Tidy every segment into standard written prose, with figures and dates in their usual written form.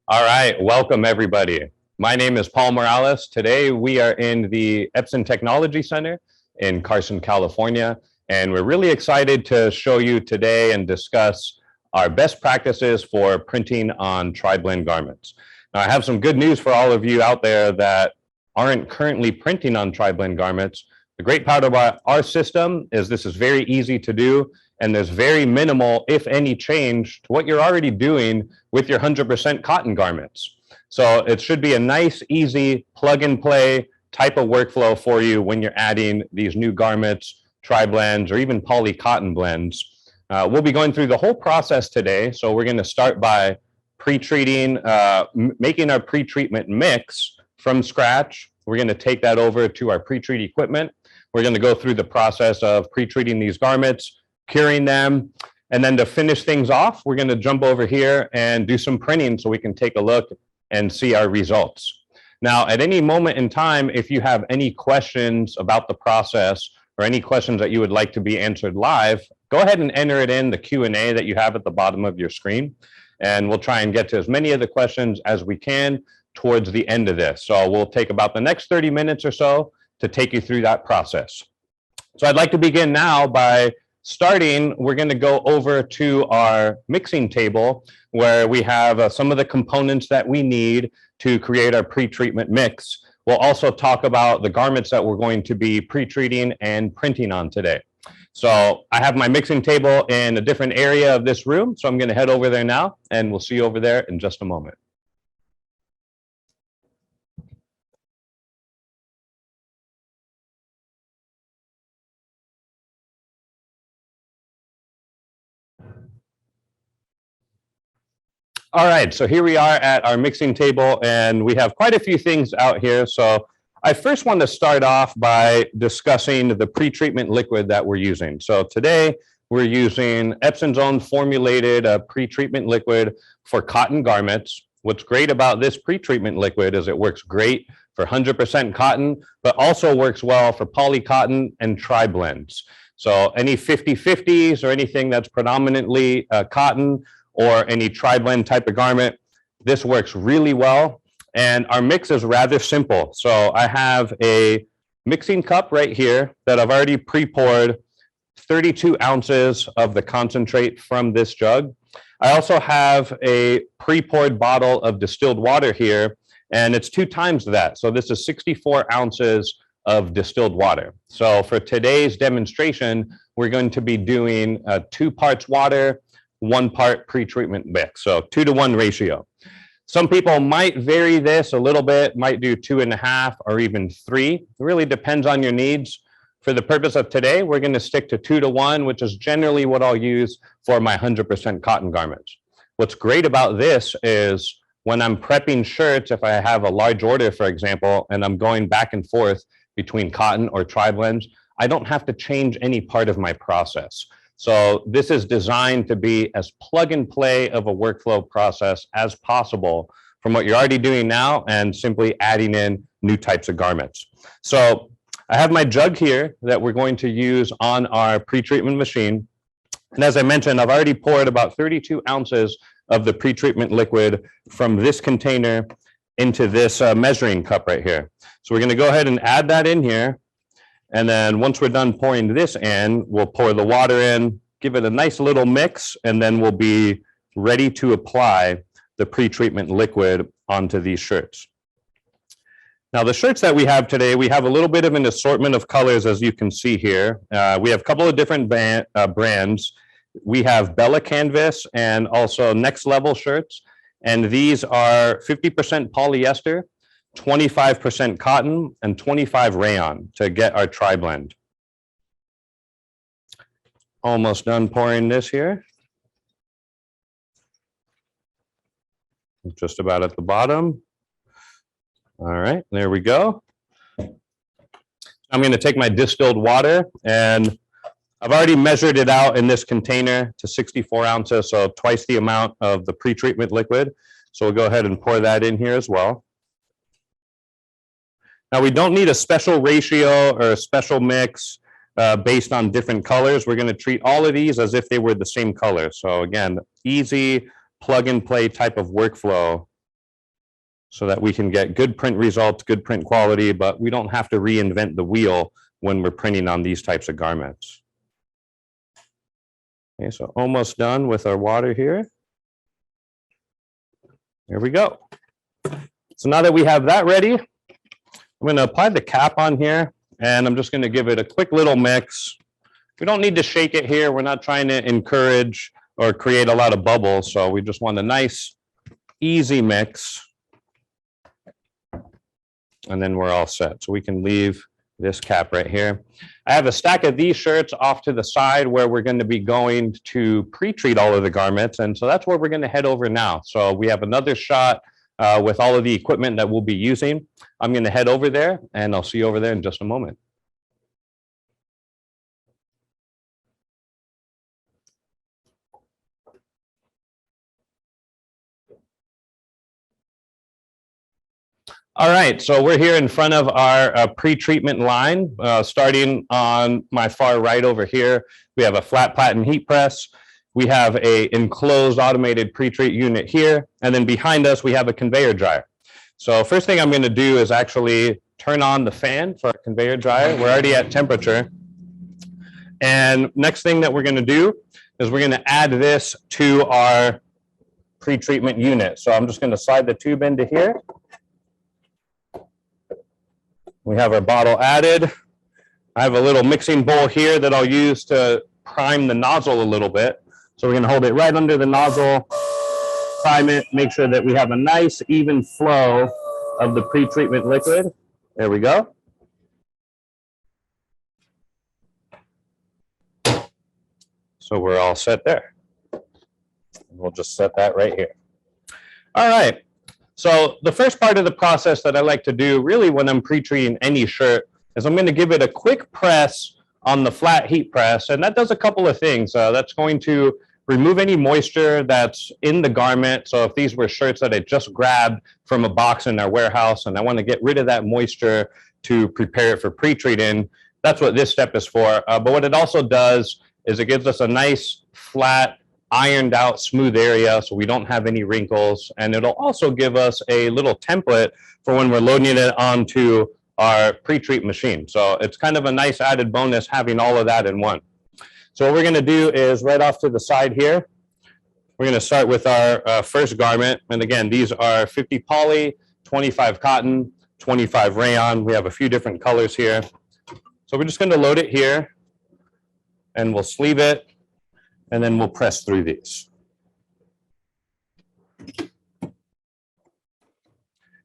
All right, welcome everybody. My name is Paul Morales. Today we are in the Epson Technology Center in Carson, California, and we're really excited to show you today and discuss our best practices for printing on tri-blend garments. Now, I have some good news for all of you out there that aren't currently printing on tri-blend garments. The great part about our system is this is very easy to do, and there's very minimal, if any, change to what you're already doing with your 100% cotton garments. So it should be a nice, easy plug and play type of workflow for you when you're adding these new garments, tri-blends, or even poly cotton blends. We'll be going through the whole process today. So we're going to start by pre-treating, making our pre-treatment mix from scratch. We're going to take that over to our pre-treat equipment. We're going to go through the process of pre-treating these garments, curing them, and then to finish things off, we're going to jump over here and do some printing so we can take a look and see our results. Now, at any moment in time, if you have any questions about the process or any questions that you would like to be answered live, go ahead and enter it in the Q&A that you have at the bottom of your screen, and we'll try and get to as many of the questions as we can towards the end of this. So we'll take about the next 30 minutes or so to take you through that process. So I'd like to begin now by starting. We're going to go over to our mixing table where we have some of the components that we need to create our pre-treatment mix. We'll also talk about the garments that we're going to be pre-treating and printing on today. So I have my mixing table in a different area of this room, so I'm going to head over there now, and we'll see you over there in just a moment. All right, so here we are at our mixing table, and we have quite a few things out here. So I first want to start off by discussing the pre-treatment liquid that we're using. So today we're using Epson's own formulated pre-treatment liquid for cotton garments. What's great about this pre-treatment liquid is it works great for 100% cotton, but also works well for poly cotton and tri-blends. So any 50-50s or anything that's predominantly cotton, or any tri-blend type of garment, this works really well. And our mix is rather simple. So I have a mixing cup right here that I've already pre-poured 32 ounces of the concentrate from this jug. I also have a pre-poured bottle of distilled water here, and it's 2 times that. So this is 64 ounces of distilled water. So for today's demonstration, we're going to be doing 2 parts water, 1 part pre-treatment mix, so 2-to-1 ratio. Some people might vary this a little bit, might do 2.5 or even 3. It really depends on your needs. For the purpose of today, we're going to stick to 2-to-1, which is generally what I'll use for my 100% cotton garments. What's great about this is when I'm prepping shirts, if I have a large order, for example, and I'm going back and forth between cotton or tri-blends, I don't have to change any part of my process. So this is designed to be as plug and play of a workflow process as possible from what you're already doing now and simply adding in new types of garments. So I have my jug here that we're going to use on our pre-treatment machine. And as I mentioned, I've already poured about 32 ounces of the pre-treatment liquid from this container into this measuring cup right here. So we're going to go ahead and add that in here. And then once we're done pouring this in, we'll pour the water in, give it a nice little mix, and then we'll be ready to apply the pre-treatment liquid onto these shirts. Now, the shirts that we have today, we have a little bit of an assortment of colors, as you can see here. We have a couple of different brands. We have Bella Canvas and also Next Level shirts. And these are 50% polyester, 25% cotton, and 25 rayon to get our tri-blend. Almost done pouring this here. Just about at the bottom. All right, there we go. I'm going to take my distilled water, and I've already measured it out in this container to 64 ounces, so twice the amount of the pre-treatment liquid. So we'll go ahead and pour that in here as well. Now, we don't need a special ratio or a special mix based on different colors. We're going to treat all of these as if they were the same color. So again, easy plug and play type of workflow so that we can get good print results, good print quality, but we don't have to reinvent the wheel when we're printing on these types of garments. Okay, so almost done with our water here. There we go. So now that we have that ready, I'm going to apply the cap on here, and I'm just going to give it a quick little mix. We don't need to shake it here. We're not trying to encourage or create a lot of bubbles, so we just want a nice, easy mix. And then we're all set. So we can leave this cap right here. I have a stack of these shirts off to the side where we're going to be going to pre-treat all of the garments. And so that's where we're going to head over now. So we have another shot with all of the equipment that we'll be using. I'm going to head over there, and I'll see you over there in just a moment. All right, so we're here in front of our pre-treatment line. Starting on my far right over here, we have a flat platen heat press. We have a enclosed automated pre-treat unit here, and then behind us we have a conveyor dryer. So first thing I'm going to do is actually turn on the fan for our conveyor dryer. We're already at temperature. And next thing that we're going to do is we're going to add this to our pre-treatment unit. So I'm just going to slide the tube into here. We have our bottle added. I have a little mixing bowl here that I'll use to prime the nozzle a little bit. So we're going to hold it right under the nozzle, prime it, make sure that we have a nice even flow of the pre-treatment liquid. There we go. So we're all set there. We'll just set that right here. All right. So the first part of the process that I like to do really when I'm pre-treating any shirt is I'm going to give it a quick press on the flat heat press. And that does a couple of things. That's going to remove any moisture that's in the garment. So if these were shirts that I just grabbed from a box in our warehouse and I want to get rid of that moisture to prepare it for pre-treating, that's what this step is for. But what it also does is it gives us a nice flat ironed out smooth area so we don't have any wrinkles, and it'll also give us a little template for when we're loading it onto our pre-treat machine. So it's kind of a nice added bonus having all of that in one. So what we're going to do is right off to the side here, we're going to start with our first garment. And again, these are 50 poly, 25 cotton, 25 rayon. We have a few different colors here. So we're just going to load it here, and we'll sleeve it, and then we'll press through these.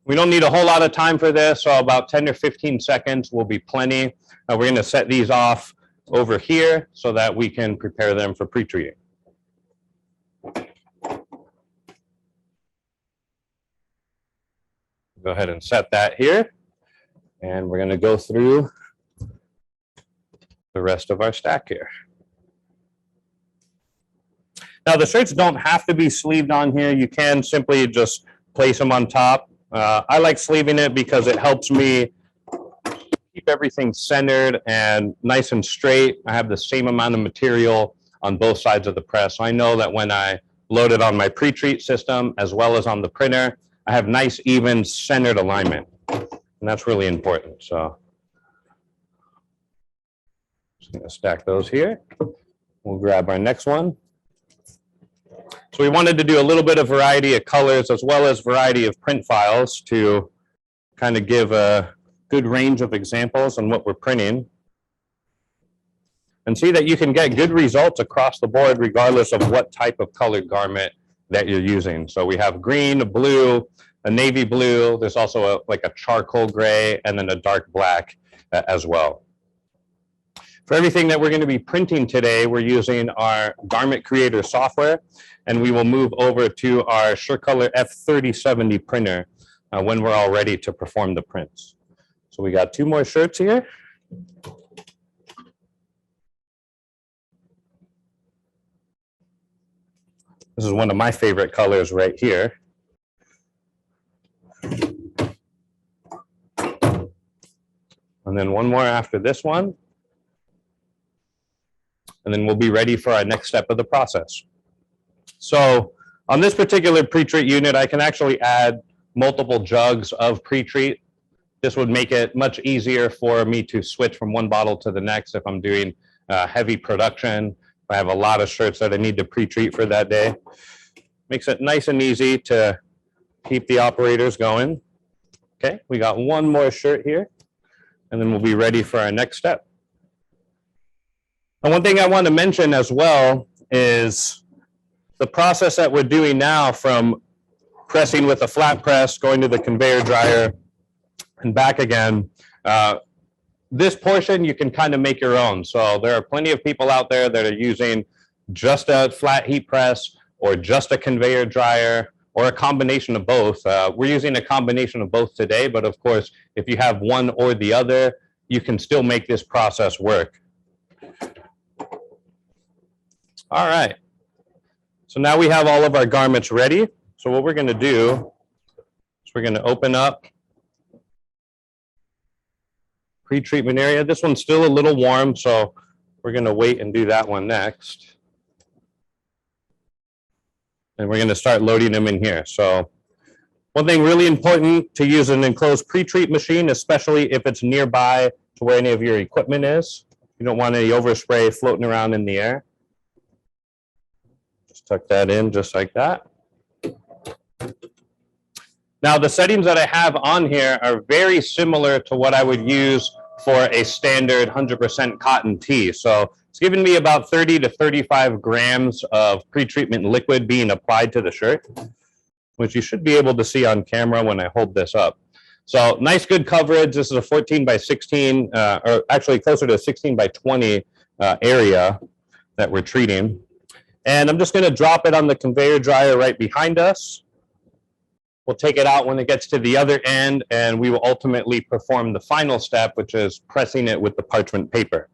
We don't need a whole lot of time for this, so about 10 or 15 seconds will be plenty. We're going to set these off over here so that we can prepare them for pre-treating. Go ahead and set that here, and we're going to go through the rest of our stack here. Now, the shirts don't have to be sleeved on here. You can simply just place them on top. I like sleeving it because it helps me keep everything centered and nice and straight. I have the same amount of material on both sides of the press. So I know that when I load it on my pre-treat system as well as on the printer, I have nice, even, centered alignment. And that's really important. So just going to stack those here. We'll grab our next one. So we wanted to do a little bit of variety of colors as well as variety of print files to kind of give a good range of examples on what we're printing. And see that you can get good results across the board regardless of what type of colored garment that you're using. So we have green, a blue, a navy blue. There's also like a charcoal gray and then a dark black as well. For everything that we're going to be printing today, we're using our Garment Creator software, and we will move over to our SureColor F3070 printer when we're all ready to perform the prints. So we got two more shirts here. This is one of my favorite colors right here. And then one more after this one. And then we'll be ready for our next step of the process. So on this particular pre-treat unit, I can actually add multiple jugs of pre-treat. This would make it much easier for me to switch from one bottle to the next if I'm doing heavy production. I have a lot of shirts that I need to pre-treat for that day. Makes it nice and easy to keep the operators going. Okay, we got one more shirt here, and then we'll be ready for our next step. And one thing I want to mention as well is the process that we're doing now, from pressing with a flat press, going to the conveyor dryer, and back again. This portion you can kind of make your own. So there are plenty of people out there that are using just a flat heat press or just a conveyor dryer or a combination of both. We're using a combination of both today, but of course, if you have one or the other, you can still make this process work. All right. So now we have all of our garments ready. So what we're going to do is we're going to open up pre-treatment area. This one's still a little warm, so we're going to wait and do that one next. And we're going to start loading them in here. So one thing really important to use an enclosed pre-treat machine, especially if it's nearby to where any of your equipment is. You don't want any overspray floating around in the air. Just tuck that in just like that. Now, the settings that I have on here are very similar to what I would use for a standard 100% cotton tee. So it's giving me about 30 to 35 grams of pre-treatment liquid being applied to the shirt, which you should be able to see on camera when I hold this up. So nice, good coverage. This is a 14 by 16, or actually closer to a 16 by 20 area that we're treating. And I'm just going to drop it on the conveyor dryer right behind us. We'll take it out when it gets to the other end, and we will ultimately perform the final step, which is pressing it with the parchment paper.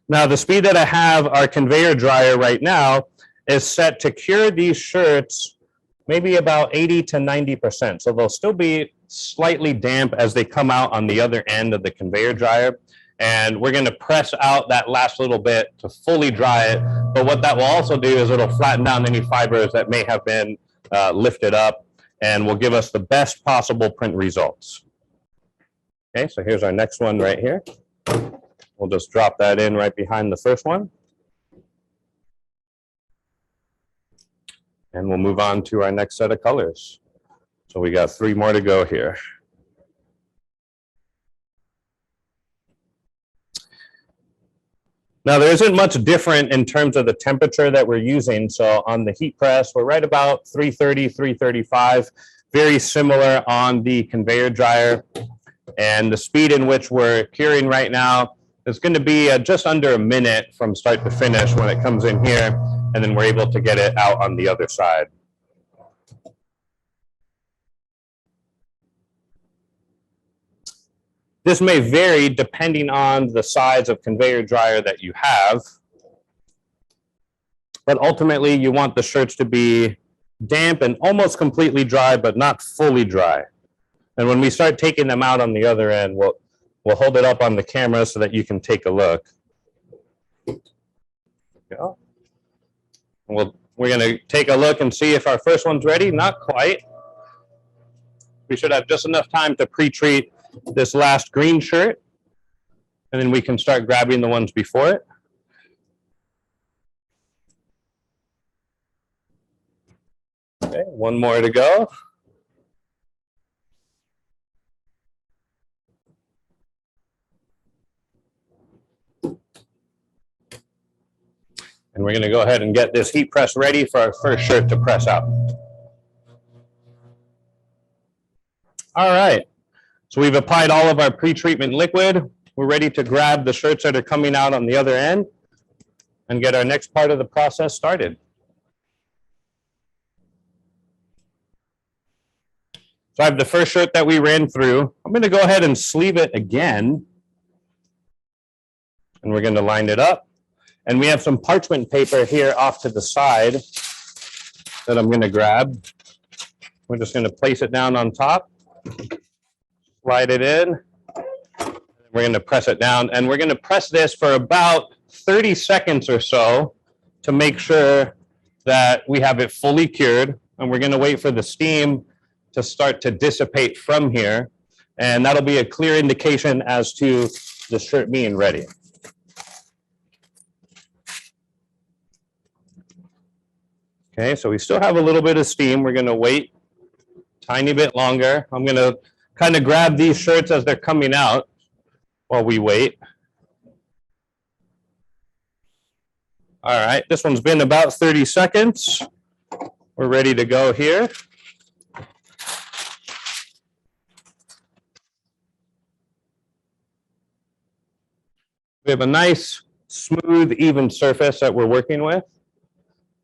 Now, the speed that I have our conveyor dryer right now is set to cure these shirts maybe about 80 to 90%. So they'll still be slightly damp as they come out on the other end of the conveyor dryer. And we're going to press out that last little bit to fully dry it. But what that will also do is it'll flatten down any fibers that may have been lifted up, and will give us the best possible print results. Okay, so here's our next one right here. We'll just drop that in right behind the first one. And we'll move on to our next set of colors. So we got 3 more to go here. Now, there isn't much different in terms of the temperature that we're using. So on the heat press, we're right about 330, 335, very similar on the conveyor dryer. And the speed in which we're curing right now is going to be just under a minute from start to finish when it comes in here, and then we're able to get it out on the other side. This may vary depending on the size of conveyor dryer that you have, but ultimately you want the shirts to be damp and almost completely dry, but not fully dry. And when we start taking them out on the other end, we'll hold it up on the camera so that you can take a look. Go. We're going to take a look and see if our first one's ready. Not quite. We should have just enough time to pre-treat this last green shirt, and then we can start grabbing the ones before it. Okay, one more to go. And we're going to go ahead and get this heat press ready for our first shirt to press out. All right. So we've applied all of our pre-treatment liquid. We're ready to grab the shirts that are coming out on the other end and get our next part of the process started. So I have the first shirt that we ran through. I'm going to go ahead and sleeve it again. And we're going to line it up. And we have some parchment paper here off to the side that I'm going to grab. We're just going to place it down on top. Slide it in. We're going to press it down, and we're going to press this for about 30 seconds or so to make sure that we have it fully cured. and we're going to wait for the steam to start to dissipate from here. And that'll be a clear indication as to the shirt being ready. Okay, so we still have a little bit of steam. We're going to wait a tiny bit longer. I'm going to kind of grab these shirts as they're coming out while we wait. All right, this one's been about 30 seconds. We're ready to go here. We have a nice, smooth, even surface that we're working with.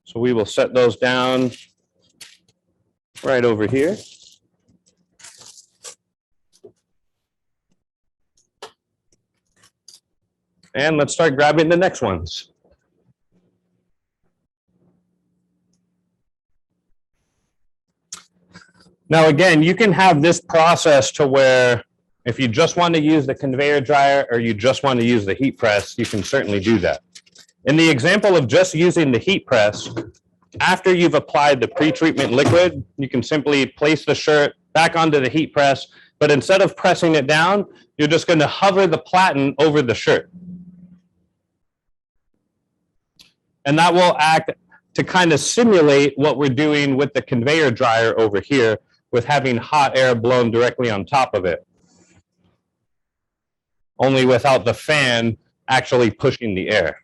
So we will set those down right over here. And let's start grabbing the next ones. Now, again, you can have this process to where if you just want to use the conveyor dryer or you just want to use the heat press, you can certainly do that. In the example of just using the heat press, after you've applied the pre-treatment liquid, you can simply place the shirt back onto the heat press, but instead of pressing it down, you're just going to hover the platen over the shirt. And that will act to kind of simulate what we're doing with the conveyor dryer over here with having hot air blown directly on top of it, only without the fan actually pushing the air.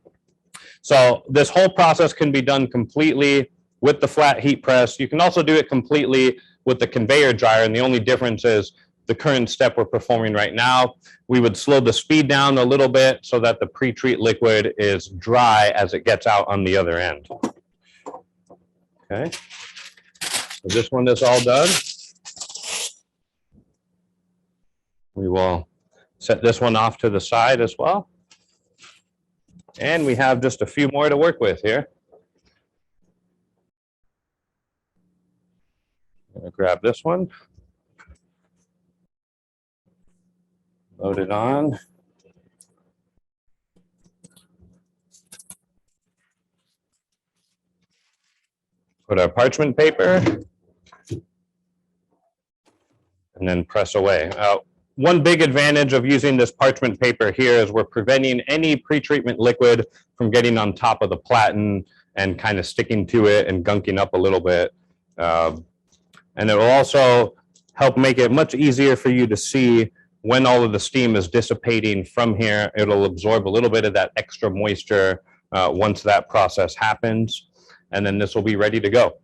So this whole process can be done completely with the flat heat press. You can also do it completely with the conveyor dryer, and the only difference is the current step we're performing right now. We would slow the speed down a little bit so that the pre-treat liquid is dry as it gets out on the other end. Okay, so this one is all done. We will set this one off to the side as well. And we have just a few more to work with here. I'm going to grab this one. Load it on. Put our parchment paper. And then press away. One big advantage of using this parchment paper here is we're preventing any pre-treatment liquid from getting on top of the platen and kind of sticking to it and gunking up a little bit. And it will also help make it much easier for you to see when all of the steam is dissipating from here. It'll absorb a little bit of that extra moisture once that process happens, and then this will be ready to go.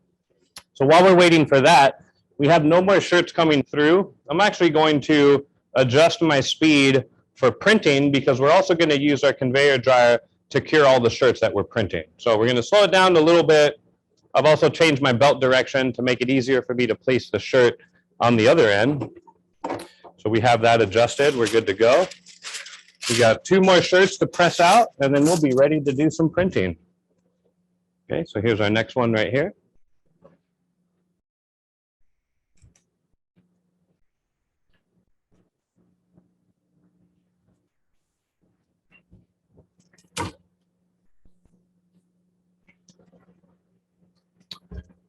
So while we're waiting for that, we have no more shirts coming through. I'm actually going to adjust my speed for printing because we're also going to use our conveyor dryer to cure all the shirts that we're printing. So we're going to slow it down a little bit. I've also changed my belt direction to make it easier for me to place the shirt on the other end. So we have that adjusted. We're good to go. We got 2 more shirts to press out, and then we'll be ready to do some printing. Okay, so here's our next one right here.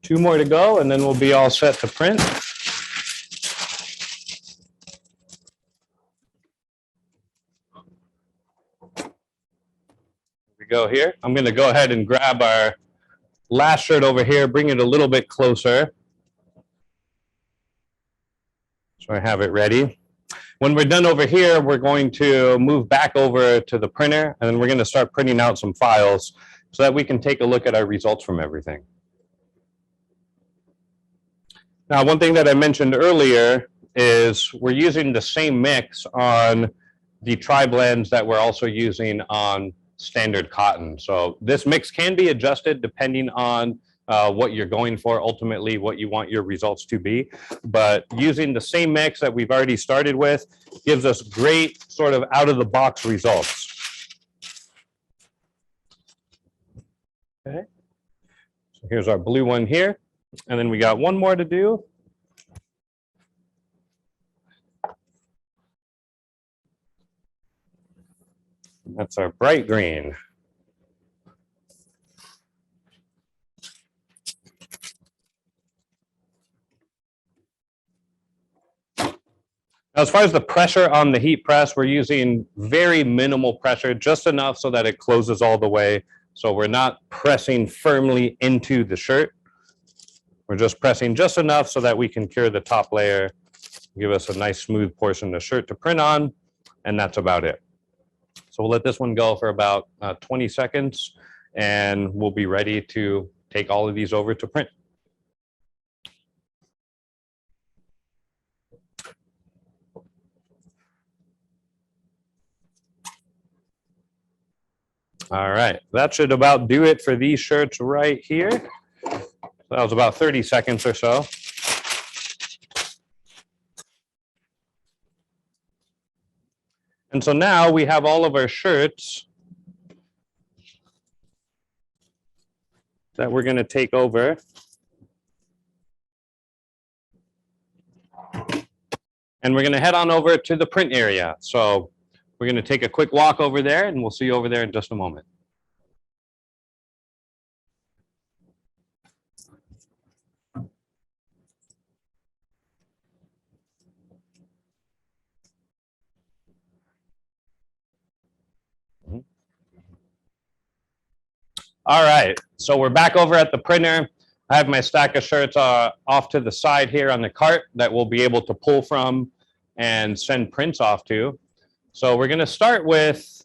Two more to go, and then we'll be all set to print. We go here. I'm going to go ahead and grab our last shirt over here, bring it a little bit closer. So I have it ready. When we're done over here, we're going to move back over to the printer, and then we're going to start printing out some files so that we can take a look at our results from everything. Now, one thing that I mentioned earlier is we're using the same mix on the tri-blends that we're also using on standard cotton. So this mix can be adjusted depending on what you're going for, ultimately what you want your results to be. But using the same mix that we've already started with gives us great sort of out-of-the-box results. Okay, so here's our blue one here. And then we got one more to do. That's our bright green. As far as the pressure on the heat press, we're using very minimal pressure, just enough so that it closes all the way. So we're not pressing firmly into the shirt. We're just pressing just enough so that we can cure the top layer, give us a nice smooth portion of shirt to print on, and that's about it. So we'll let this one go for about 20 seconds, and we'll be ready to take all of these over to print. All right, that should about do it for these shirts right here. That was about 30 seconds or so. And so now we have all of our shirts that we're going to take over. And we're going to head on over to the print area. So we're going to take a quick walk over there, and we'll see you over there in just a moment. All right, so we're back over at the printer. I have my stack of shirts off to the side here on the cart that we'll be able to pull from and send prints off to. So we're going to start with,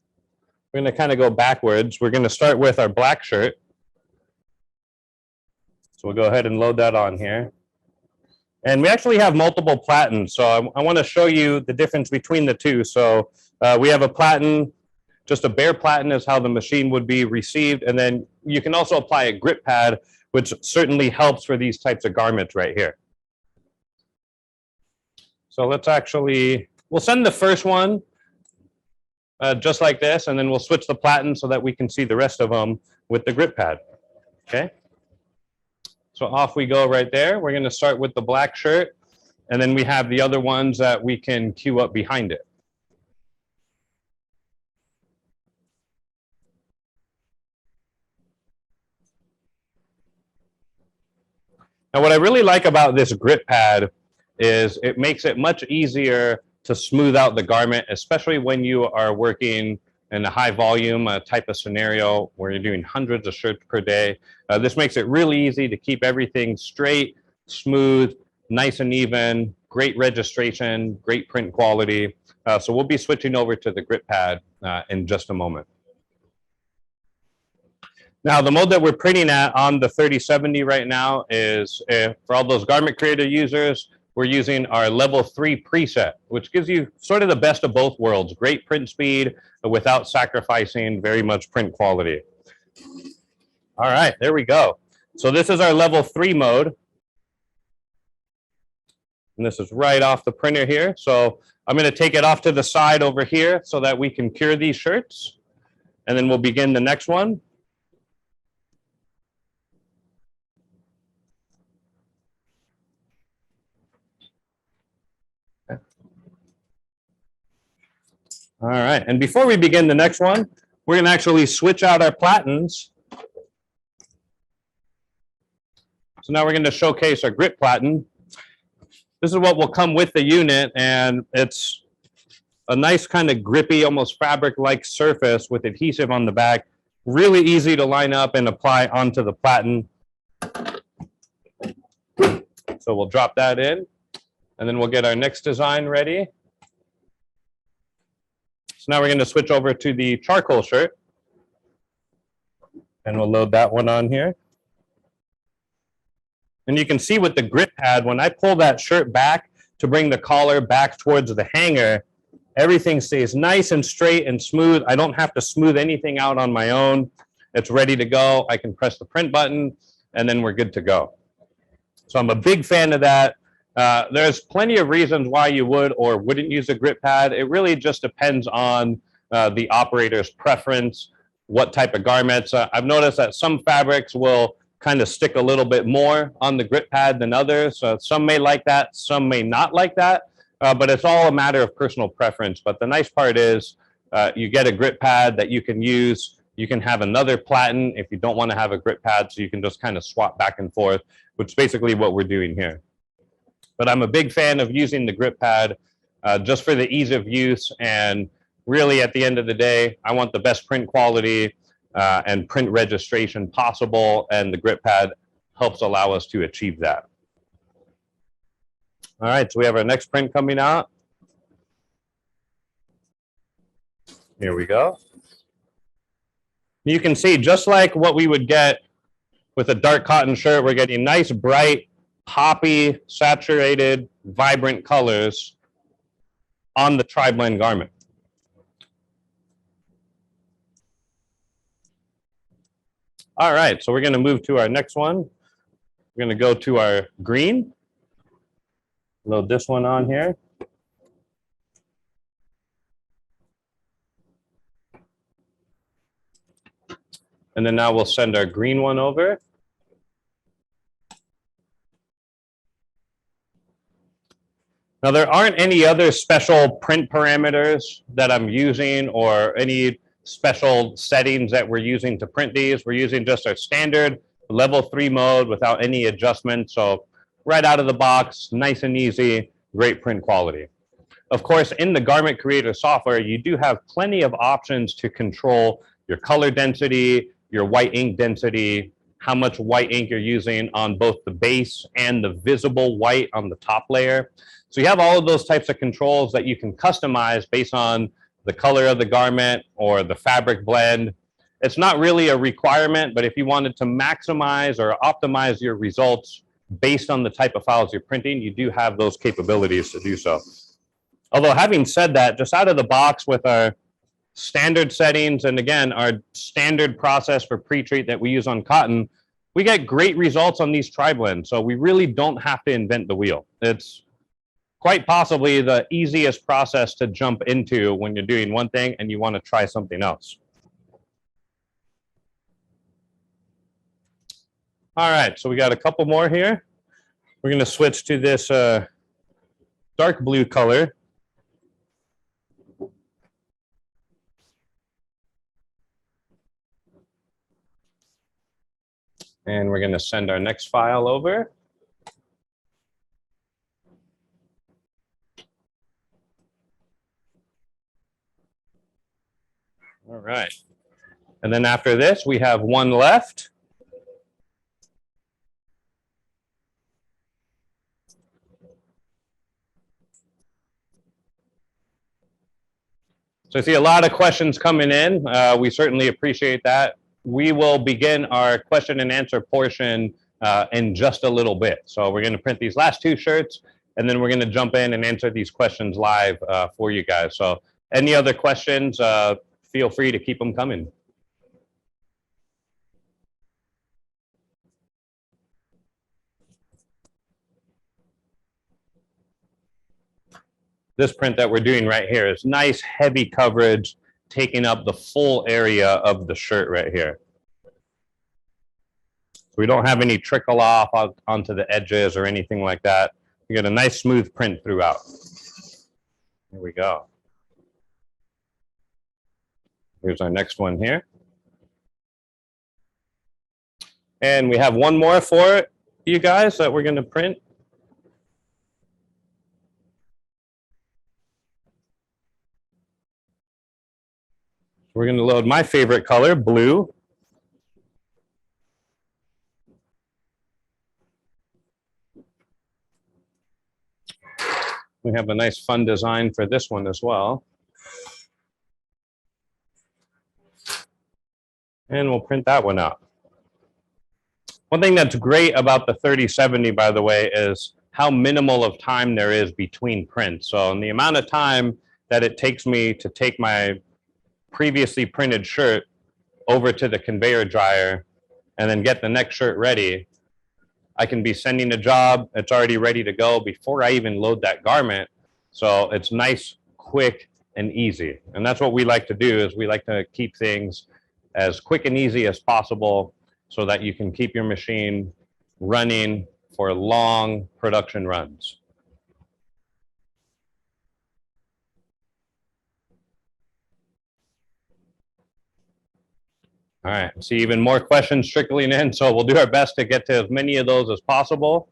we're going to kind of go backwards. We're going to start with our black shirt. So we'll go ahead and load that on here. And we actually have multiple platens. So I want to show you the difference between the two. So we have a platen. Just a bare platen is how the machine would be received. And then you can also apply a grip pad, which certainly helps for these types of garments right here. So let's actually, we'll send the first one just like this, and then we'll switch the platen so that we can see the rest of them with the grip pad. Okay. So off we go right there. We're going to start with the black shirt, and then we have the other ones that we can queue up behind it. Now, what I really like about this grip pad is it makes it much easier to smooth out the garment, especially when you are working in a high volume type of scenario where you're doing hundreds of shirts per day. This makes it really easy to keep everything straight, smooth, nice and even, great registration, great print quality. So we'll be switching over to the grip pad in just a moment. Now, the mode that we're printing at on the 3070 right now is, for all those Garment Creator users, we're using our level 3 preset, which gives you sort of the best of both worlds, great print speed without sacrificing very much print quality. All right, there we go. So this is our level 3 mode. And this is right off the printer here. So I'm going to take it off to the side over here so that we can cure these shirts. And then we'll begin the next one. All right, and before we begin the next one, we're going to actually switch out our platens. So now we're going to showcase our grip platen. This is what will come with the unit, and it's a nice kind of grippy, almost fabric-like surface with adhesive on the back. Really easy to line up and apply onto the platen. So we'll drop that in, and then we'll get our next design ready. So now we're going to switch over to the charcoal shirt, and we'll load that one on here. And you can see with the grip pad, when I pull that shirt back to bring the collar back towards the hanger, everything stays nice and straight and smooth. I don't have to smooth anything out on my own. It's ready to go. I can press the print button, and then we're good to go. So I'm a big fan of that. There's plenty of reasons why you would or wouldn't use a grip pad. It really just depends on the operator's preference, what type of garments. I've noticed that some fabrics will kind of stick a little bit more on the grip pad than others. Some may like that, some may not like that, but it's all a matter of personal preference. But the nice part is you get a grip pad that you can use. You can have another platen if you don't want to have a grip pad, so you can just kind of swap back and forth, which is basically what we're doing here. But I'm a big fan of using the grip pad just for the ease of use. And really, at the end of the day, I want the best print quality and print registration possible, and the grip pad helps allow us to achieve that. All right, so we have our next print coming out. Here we go. You can see, just like what we would get with a dark cotton shirt, we're getting nice, bright, poppy, saturated, vibrant colors on the tri-blend garment. All right, so we're going to move to our next one. We're going to go to our green. Load this one on here. And then now we'll send our green one over. Now, there aren't any other special print parameters that I'm using or any special settings that we're using to print these. We're using just our standard level 3 mode without any adjustment. So right out of the box, nice and easy, great print quality. Of course, in the Garment Creator software, you do have plenty of options to control your color density, your white ink density, how much white ink you're using on both the base and the visible white on the top layer. So you have all of those types of controls that you can customize based on the color of the garment or the fabric blend. It's not really a requirement, but if you wanted to maximize or optimize your results based on the type of files you're printing, you do have those capabilities to do so. Although having said that, just out of the box with our standard settings, and again, our standard process for pre-treat that we use on cotton, we get great results on these tri-blends. So we really don't have to invent the wheel. It's quite possibly the easiest process to jump into when you're doing one thing and you want to try something else. All right, so we got a couple more here. We're going to switch to this dark blue color. And we're going to send our next file over. All right. And then after this, we have one left. So I see a lot of questions coming in. We certainly appreciate that. We will begin our question and answer portion in just a little bit. So we're going to print these last 2 shirts, and then we're going to jump in and answer these questions live for you guys. So any other questions, feel free to keep them coming. This print that we're doing right here is nice, heavy coverage, taking up the full area of the shirt right here. So we don't have any trickle off onto the edges or anything like that. We get a nice smooth print throughout. Here we go. Here's our next one here. And we have one more for you guys that we're going to print. We're going to load my favorite color, blue. We have a nice fun design for this one as well. And we'll print that one out. One thing that's great about the 3070, by the way, is how minimal of time there is between prints. So in the amount of time that it takes me to take my previously printed shirt over to the conveyor dryer and then get the next shirt ready, I can be sending a job, it's already ready to go before I even load that garment. So it's nice, quick, and easy. And that's what we like to do, is we like to keep things as quick and easy as possible so that you can keep your machine running for long production runs. All right, see even more questions trickling in, so we'll do our best to get to as many of those as possible.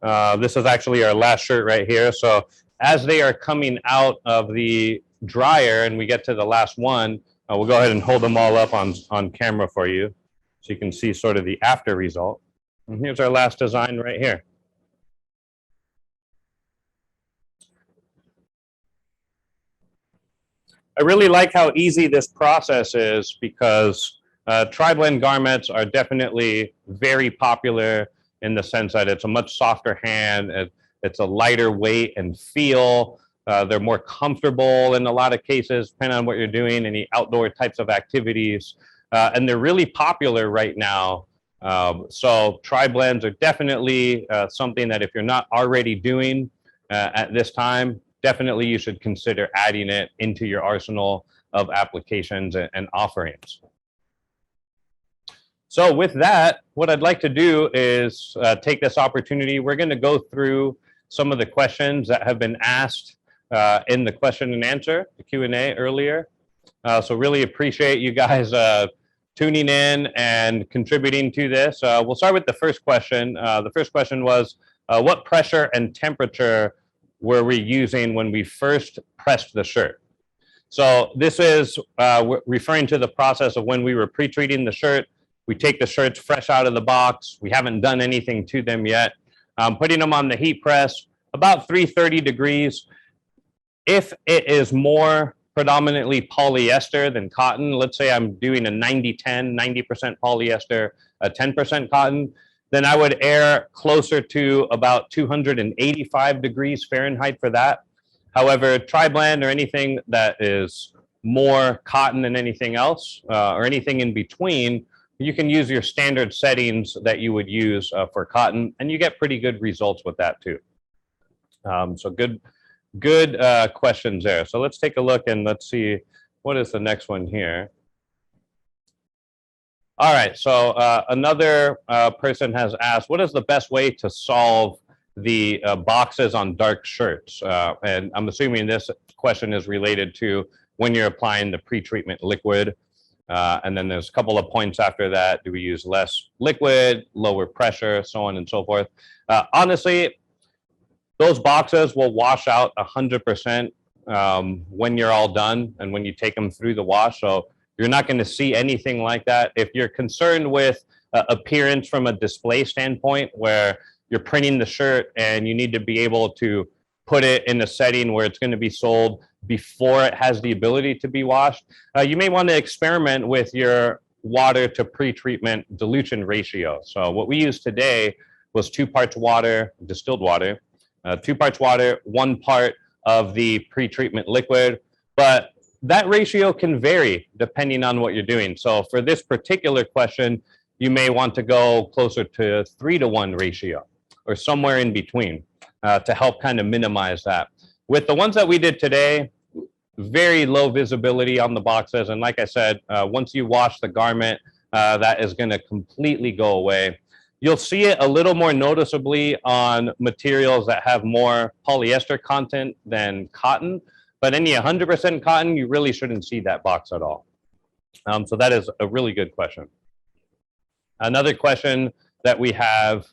This is actually our last shirt right here. So as they are coming out of the dryer and we get to the last one, we'll go ahead and hold them all up on camera for you so you can see sort of the after result. And here's our last design right here. I really like how easy this process is because tri-blend garments are definitely very popular in the sense that it's a much softer hand, it's a lighter weight and feel. They're more comfortable in a lot of cases, depending on what you're doing, any outdoor types of activities. And they're really popular right now. So tri-blends are definitely something that if you're not already doing at this time, definitely you should consider adding it into your arsenal of applications and offerings. So with that, what I'd like to do is take this opportunity. We're going to go through some of the questions that have been asked in the question and answer, the Q&A earlier. So really appreciate you guys tuning in and contributing to this. We'll start with the first question. The first question was, what pressure and temperature were we using when we first pressed the shirt? So this is referring to the process of when we were pre-treating the shirt. We take the shirts fresh out of the box. We haven't done anything to them yet. Putting them on the heat press, about 330 degrees. If it is more predominantly polyester than cotton, let's say I'm doing a 90-10, 90% polyester, 10% cotton, then I would air closer to about 285 degrees Fahrenheit for that. However, tri-blend or anything that is more cotton than anything else, or anything in between, you can use your standard settings that you would use for cotton, and you get pretty good results with that too. So good questions there. So let's take a look and let's see, what is the next one here? All right, so another person has asked, what is the best way to solve the boxes on dark shirts? And I'm assuming this question is related to when you're applying the pre-treatment liquid. And then there's a couple of points after that. Do we use less liquid, lower pressure, so on and so forth? Honestly, those boxes will wash out 100% when you're all done and when you take them through the wash. So you're not going to see anything like that. If you're concerned with appearance from a display standpoint, where you're printing the shirt and you need to be able to put it in a setting where it's going to be sold before it has the ability to be washed, you may want to experiment with your water to pre-treatment dilution ratio. So what we used today was 2 parts water, distilled water, 2 parts water, 1 part of the pre-treatment liquid. But that ratio can vary depending on what you're doing. So for this particular question, you may want to go closer to 3-to-1 ratio or somewhere in between to help kind of minimize that. With the ones that we did today, very low visibility on the boxes. And like I said, once you wash the garment, that is going to completely go away. You'll see it a little more noticeably on materials that have more polyester content than cotton. But any 100% cotton, you really shouldn't see that box at all. So that is a really good question. Another question that we have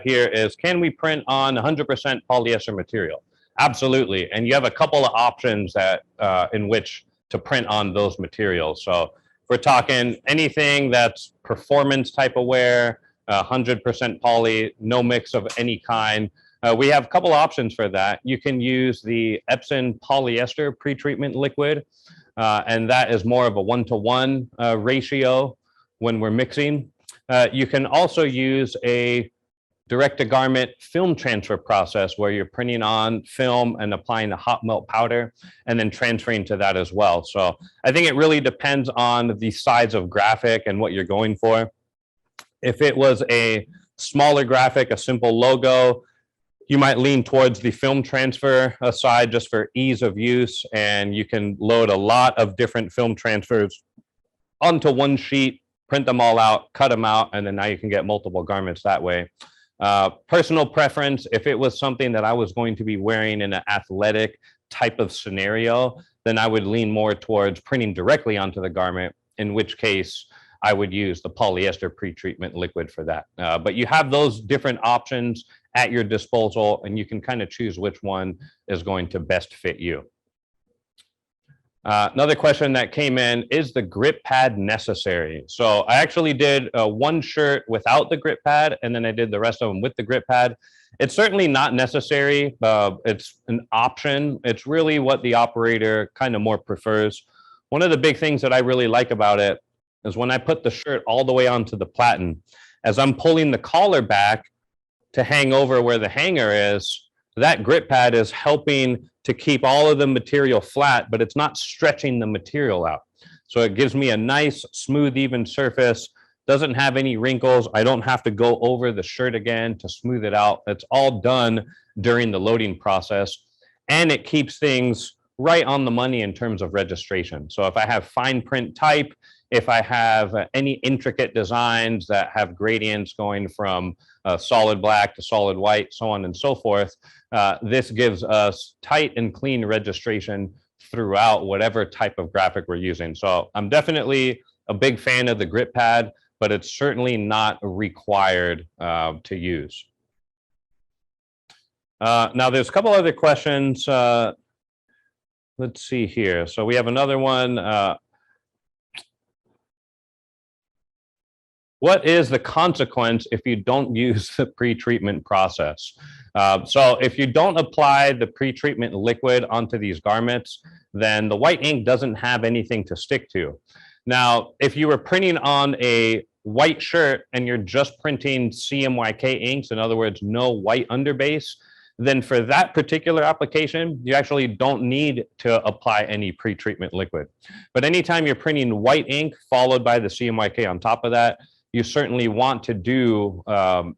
here is, can we print on 100% polyester material? Absolutely. And you have a couple of options that in which to print on those materials. So we're talking anything that's performance type of wear, 100% poly, no mix of any kind. We have a couple options for that. You can use the Epson polyester pretreatment liquid, and that is more of a 1-to-1 ratio when we're mixing. You can also use a direct-to-garment film transfer process where you're printing on film and applying a hot melt powder and then transferring to that as well. So I think it really depends on the size of graphic and what you're going for. If it was a smaller graphic, a simple logo, you might lean towards the film transfer side just for ease of use, and you can load a lot of different film transfers onto one sheet, print them all out, cut them out, and then now you can get multiple garments that way. Personal preference, if it was something that I was going to be wearing in an athletic type of scenario, then I would lean more towards printing directly onto the garment, in which case I would use the polyester pretreatment liquid for that. But you have those different options at your disposal, and you can kind of choose which one is going to best fit you. Another question that came in, is the grip pad necessary? So I actually did one shirt without the grip pad, and then I did the rest of them with the grip pad. It's certainly not necessary. It's an option. It's really what the operator kind of more prefers. One of the big things that I really like about it is when I put the shirt all the way onto the platen, as I'm pulling the collar back to hang over where the hanger is, that grip pad is helping to keep all of the material flat, but it's not stretching the material out. So it gives me a nice, smooth, even surface, doesn't have any wrinkles. I don't have to go over the shirt again to smooth it out. It's all done during the loading process, and it keeps things right on the money in terms of registration. So if I have fine print type, if I have any intricate designs that have gradients going from solid black to solid white, so on and so forth, this gives us tight and clean registration throughout whatever type of graphic we're using. So I'm definitely a big fan of the grip pad, but it's certainly not required to use. Now there's a couple other questions. Let's see here. So we have another one. What is the consequence if you don't use the pre-treatment process? So if you don't apply the pre-treatment liquid onto these garments, then the white ink doesn't have anything to stick to. Now, if you were printing on a white shirt and you're just printing CMYK inks, in other words, no white underbase, then for that particular application, you actually don't need to apply any pre-treatment liquid. But anytime you're printing white ink followed by the CMYK on top of that, you certainly want to do,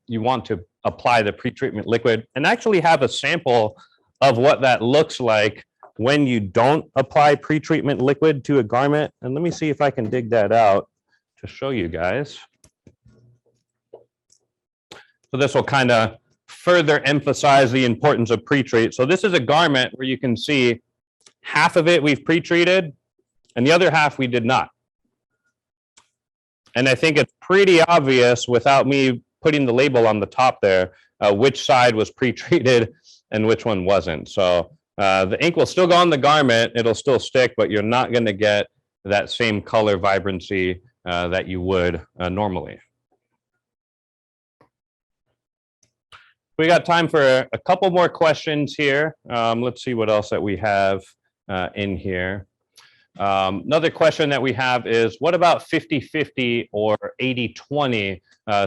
you want to apply the pre-treatment liquid and actually have a sample of what that looks like when you don't apply pre-treatment liquid to a garment. And let me see if I can dig that out to show you guys. So this will kind of further emphasize the importance of pre-treat. So this is a garment where you can see half of it we've pre-treated and the other half we did not. And I think it's pretty obvious without me putting the label on the top there, which side was pre-treated and which one wasn't. So the ink will still go on the garment, it'll still stick, but you're not going to get that same color vibrancy that you would normally. We got time for a couple more questions here. Let's see what else that we have in here. Another question that we have is, what about 50-50 or 80-20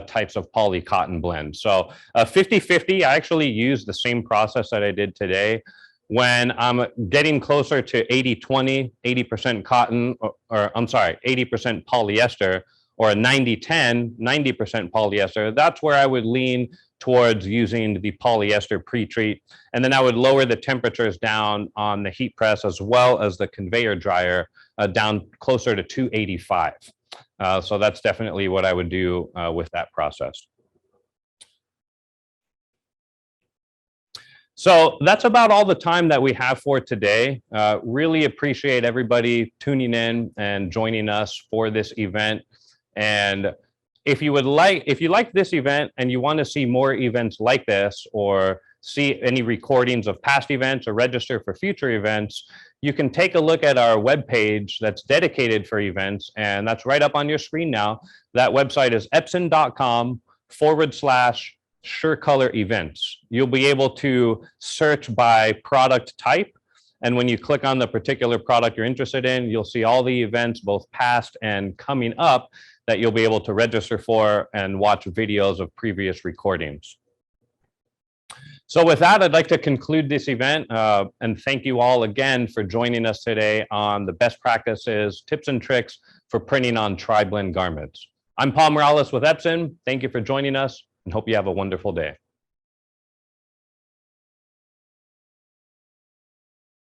types of poly cotton blends? So 50-50, I actually use the same process that I did today. When I'm getting closer to 80-20, 80% cotton, or I'm sorry, 80% polyester, or a 90-10, 90% polyester, that's where I would lean towards using the polyester pre-treat. And then I would lower the temperatures down on the heat press as well as the conveyor dryer down closer to 285. So that's definitely what I would do with that process. So that's about all the time that we have for today. Really appreciate everybody tuning in and joining us for this event. And if you like this event and you want to see more events like this, or see any recordings of past events or register for future events, you can take a look at our webpage that's dedicated for events, and that's right up on your screen now. That website is epson.com/SureColor events. You'll be able to search by product type, and when you click on the particular product you're interested in, you'll see all the events, both past and coming up, that you'll be able to register for and watch videos of previous recordings. So with that, I'd like to conclude this event and thank you all again for joining us today on the best practices, tips and tricks for printing on tri-blend garments. I'm Paul Morales with Epson. Thank you for joining us and hope you have a wonderful day.